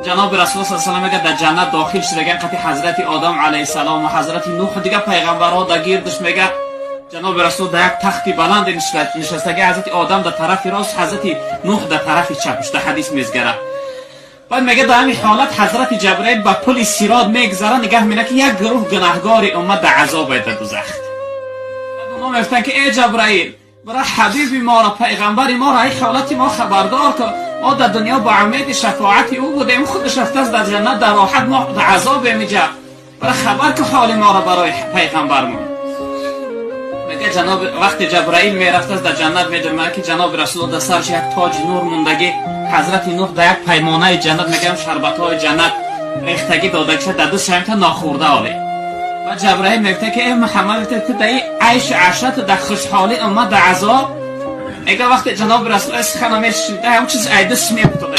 جناب رسول صلی الله علیه و آله در جنت داخل شدگان قطع حضرت آدم علیه السلام و حضرت نوح دیگه پیغمبرها در گردش میگه جناب رسول در یک تختی بلند نشستگی حضرت آدم در طرف راست حضرت نوح در طرف چپش در حدیث میزگره. بعد میگه در همین حالت حضرت جبرئیل با پل صراط میگذره نگاه مینه که یک گروه گناهگار امت در عذاب در دوزخ. بعد اونا میگفتن که ای جبرئیل برای حبیب ما را پیغمبر ما را این حالت ما خبردار که ما در دنیا با امید شفاعت او بودیم خودش رفته در جنت در راحت ما در عذاب میجه برای خبر که حال ما را برای پیغمبر ما میگه جناب وقتی جبرئیل میرفته در جنت میدونه که جناب رسول در سرش یک تاج نور موندگی حضرت نوح در یک پیمانه جنت میگم شربت های جنت ریختگی داده شده در دو سمت ناخورده آلی و جبرئیل میگه که ای محمد که در عیش عشرت در خوشحالی امت در عذاب میگه وقتی جناب رسول سخن میشنیده همون چیز ایدس میافتاده